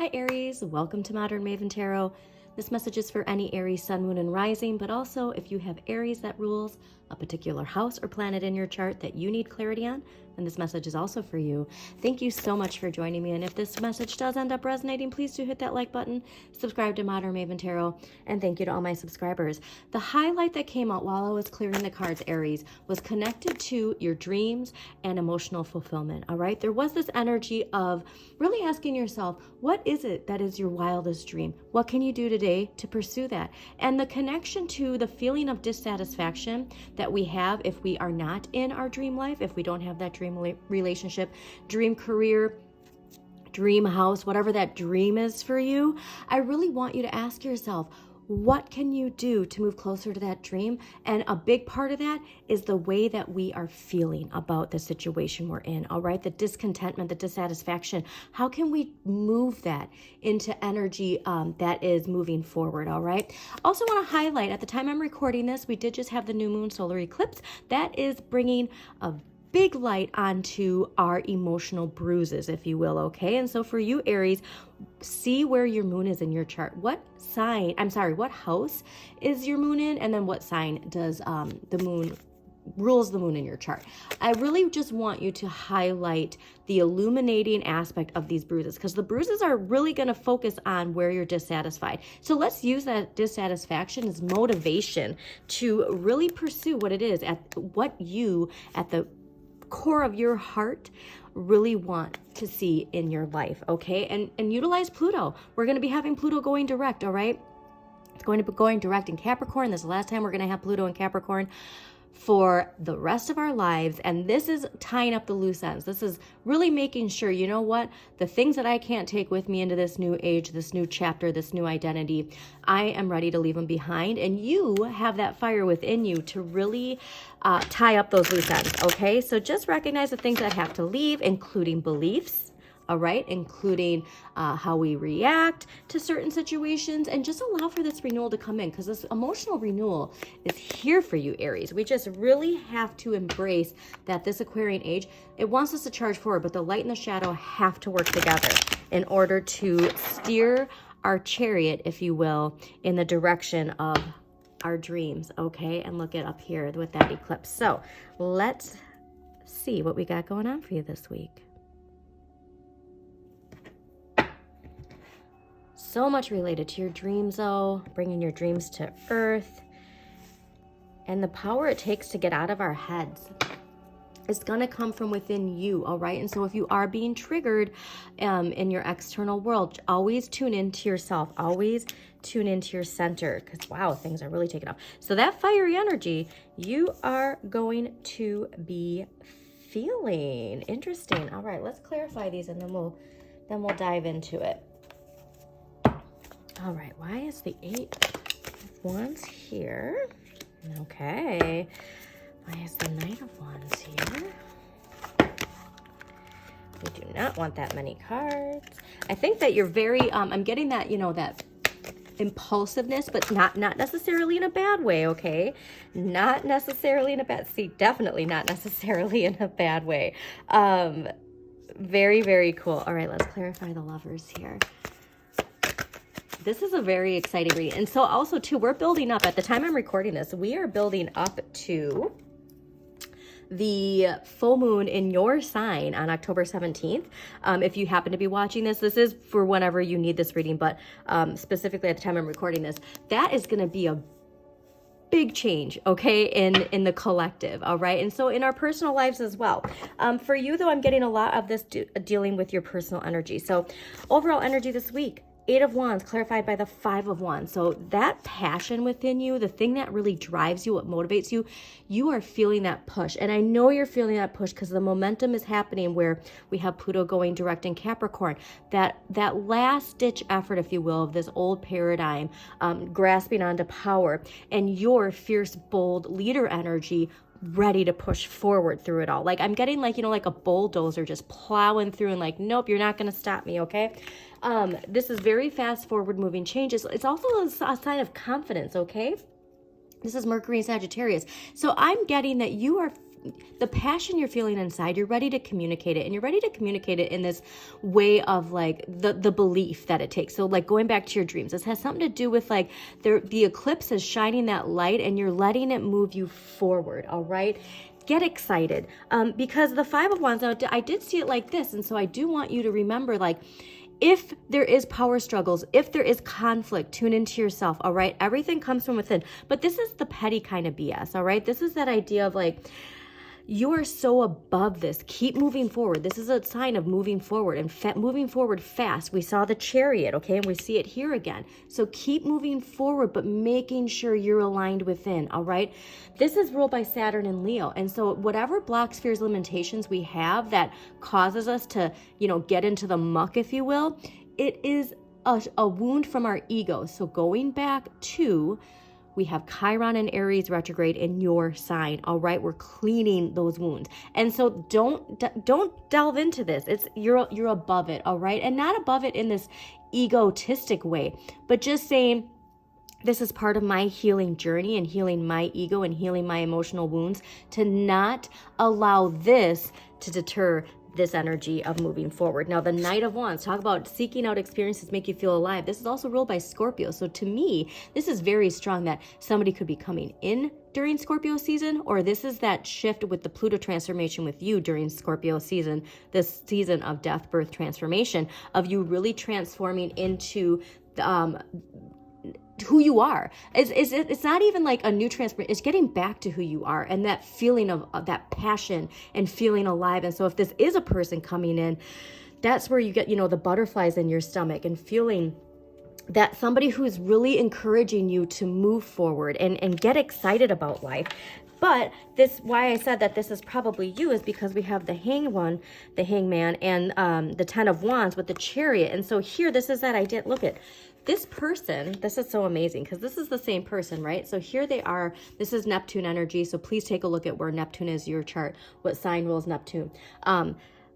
Hi Aries, welcome to Modern Maven Tarot. This message is for any Aries sun, moon, and rising, but also if you have Aries that rules a particular house or planet in your chart that you need clarity on, then this message is also for you. Thank you so much for joining me, and if this message does end up resonating, please do hit that like button, subscribe to Modern Maven Tarot, and thank you to all my subscribers. The highlight that came out while I was clearing the cards, Aries, was connected to your dreams and emotional fulfillment, all right? There was this energy of really asking yourself, what is it that is your wildest dream? What can you do today to pursue that? And the connection to the feeling of dissatisfaction that we have if we are not in our dream life, if we don't have that dream relationship, dream career, dream house, whatever that dream is for you, I really want you to ask yourself, what can you do to move closer to that dream? And a big part of that is the way that we are feeling about the situation we're in, all right? The discontentment, the dissatisfaction. How can we move that into energy that is moving forward, all right? Also want to highlight, at the time I'm recording this, we did just have the new Moon Solar Eclipse. That is bringing a big light onto our emotional bruises, if you will, okay? And so for you, Aries, see where your moon is in your chart. What house is your moon in? And then what sign does the moon rules the moon in your chart? I really just want you to highlight the illuminating aspect of these bruises, because the bruises are really going to focus on where you're dissatisfied. So let's use that dissatisfaction as motivation to really pursue what it is at the core of your heart really want to see in your life, okay? And utilize Pluto. We're going to be having Pluto going direct, all right? It's going to be going direct in Capricorn. This is the last time we're going to have Pluto in Capricorn for the rest of our lives. And this is tying up the loose ends. This is really making sure, you know what, the things that I can't take with me into this new age, this new chapter, this new identity, I am ready to leave them behind. And you have that fire within you to really tie up those loose ends, okay? So just recognize the things that have to leave, including beliefs, all right, including how we react to certain situations, and just allow for this renewal to come in, because this emotional renewal is here for you, Aries. We just really have to embrace that this Aquarian age, it wants us to charge forward, but the light and the shadow have to work together in order to steer our chariot, if you will, in the direction of our dreams, okay? And look at up here with that eclipse. So let's see what we got going on for you this week. So much related to your dreams, though, bringing your dreams to earth, and the power it takes to get out of our heads. It's going to come from within you, all right? And so if you are being triggered in your external world, always tune into yourself. Always tune into your center, because, wow, things are really taking off. So that fiery energy, you are going to be feeling. Interesting. All right, let's clarify these, and then we'll dive into it. All right, why is the 8 of Wands here? Okay. Why is the Knight of Wands here? We do not want that many cards. I think that you're very, I'm getting that, you know, that impulsiveness, but not necessarily in a bad way, okay? Not necessarily in a bad, definitely not necessarily in a bad way. Very, very cool. All right, let's clarify the Lovers here. This is a very exciting read. And so also, too, we're building up. At the time I'm recording this, we are building up to the full moon in your sign on October 17th. If you happen to be watching this, this is for whenever you need this reading, but specifically at the time I'm recording this, that is going to be a big change, okay, in the collective, all right? And so in our personal lives as well. For you, though, I'm getting a lot of this dealing with your personal energy. So overall energy this week, 8 of Wands clarified by the 5 of Wands. So that passion within you, the thing that really drives you, what motivates you, you are feeling that push. And I know you're feeling that push because the momentum is happening where we have Pluto going direct in Capricorn. That last ditch effort, if you will, of this old paradigm, grasping onto power, and your fierce, bold leader energy ready to push forward through it all. Like I'm getting like, you know, like a bulldozer just plowing through and like, nope, you're not going to stop me. Okay. This is very fast forward moving changes. It's also a sign of confidence. Okay. This is Mercury and Sagittarius. So I'm getting that you are the passion you're feeling inside, you're ready to communicate it, and you're ready to communicate it in this way of like the belief that it takes. So like going back to your dreams, this has something to do with like the eclipse is shining that light and you're letting it move you forward. All right. Get excited, because the Five of Wands, now I did see it like this. And so I do want you to remember, like, if there is power struggles, if there is conflict, tune into yourself, all right? Everything comes from within. But this is the petty kind of BS, all right? This is that idea of like, you are so above this. Keep moving forward. This is a sign of moving forward and moving forward fast. We saw the Chariot, okay? And we see it here again. So keep moving forward, but making sure you're aligned within, all right? This is ruled by Saturn and Leo. And so whatever blocks, fears, limitations we have that causes us to, get into the muck, if you will, it is a wound from our ego. So going back to, we have Chiron and Aries retrograde in your sign. All right, we're cleaning those wounds, and so don't delve into this. You're above it, all right, and not above it in this egotistic way, but just saying, this is part of my healing journey and healing my ego and healing my emotional wounds, to not allow this to deter this energy of moving forward. Now, the Knight of Wands, talk about seeking out experiences make you feel alive. This is also ruled by Scorpio. So to me, this is very strong that somebody could be coming in during Scorpio season, or this is that shift with the Pluto transformation with you during Scorpio season, this season of death, birth, transformation, of you really transforming into who you are. It's not even like a new transformation. It's getting back to who you are and that feeling of that passion and feeling alive. And so if this is a person coming in, that's where you get, the butterflies in your stomach and feeling that somebody who's really encouraging you to move forward and get excited about life. But why I said that this is probably you is because we have the Hangman, and the Ten of Wands with the Chariot. And so here, this is that idea. Look at this person. This is so amazing because this is the same person, right? So here they are. This is Neptune energy. So please take a look at where Neptune is, your chart. What sign rules Neptune?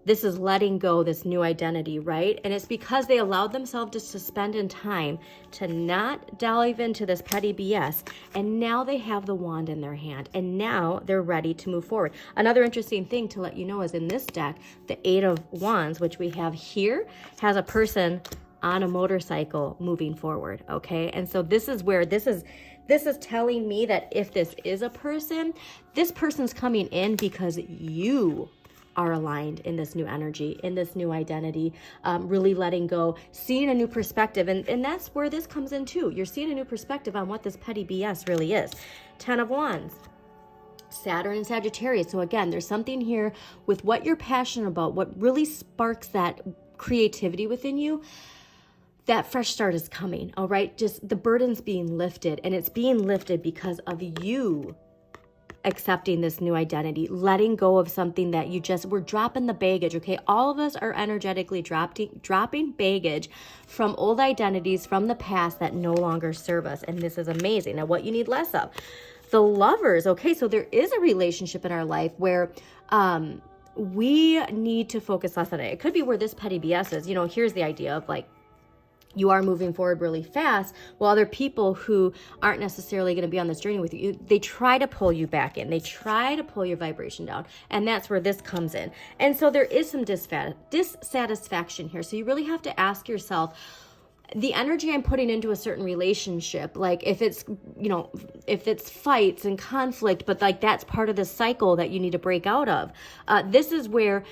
This is letting go, this new identity, right? And it's because they allowed themselves to suspend in time, to not delve into this petty BS. And now they have the wand in their hand. And now they're ready to move forward. Another interesting thing to let you know is in this deck, the Eight of Wands, which we have here, has a person on a motorcycle moving forward, okay? And so this is where this is telling me that if this is a person, this person's coming in because you are aligned in this new energy, in this new identity, really letting go, seeing a new perspective. And that's where this comes in too. You're seeing a new perspective on what this petty BS really is. Ten of Wands, Saturn and Sagittarius. So again, there's something here with what you're passionate about, what really sparks that creativity within you. That fresh start is coming, all right? Just the burden's being lifted, and it's being lifted because of you accepting this new identity, letting go of something that we're dropping the baggage, okay? All of us are energetically dropping baggage from old identities from the past that no longer serve us, and this is amazing. Now, what you need less of? The Lovers, okay? So there is a relationship in our life where we need to focus less on it. It could be where this petty BS is. Here's the idea of like, you are moving forward really fast, while other people who aren't necessarily going to be on this journey with you, they try to pull you back in. They try to pull your vibration down. And that's where this comes in. And so there is some dissatisfaction here. So you really have to ask yourself, the energy I'm putting into a certain relationship, like if it's fights and conflict, but like that's part of the cycle that you need to break out of. This is where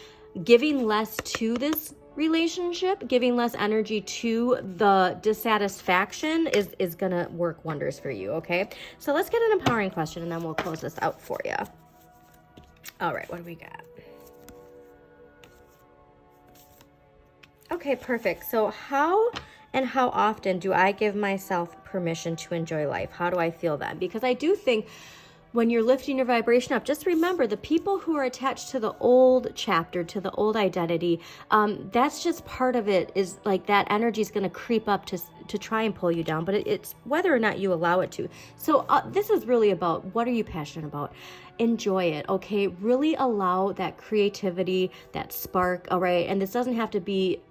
giving less to this relationship, giving less energy to the dissatisfaction is gonna work wonders for you, okay? So let's get an empowering question and then we'll close this out for you. All right, what do we got? Okay, perfect. So how often do I give myself permission to enjoy life? How do I feel then? Because I do think when you're lifting your vibration up, just remember the people who are attached to the old chapter, to the old identity, that's just part of it, is like that energy is going to creep up to try and pull you down, but it's whether or not you allow it to. So this is really about, what are you passionate about? Enjoy it, okay? Really allow that creativity, that spark, all right? And this doesn't have to be,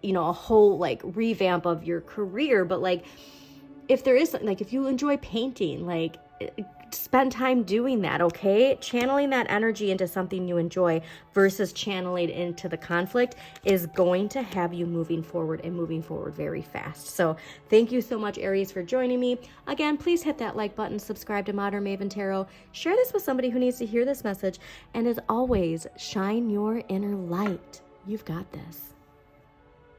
a whole like revamp of your career, but like if there is, like if you enjoy painting, like spend time doing that, okay? Channeling that energy into something you enjoy versus channeling into the conflict is going to have you moving forward and moving forward very fast. So thank you so much, Aries, for joining me. Again, please hit that like button, subscribe to Modern Maven Tarot, share this with somebody who needs to hear this message, and as always, shine your inner light. You've got this.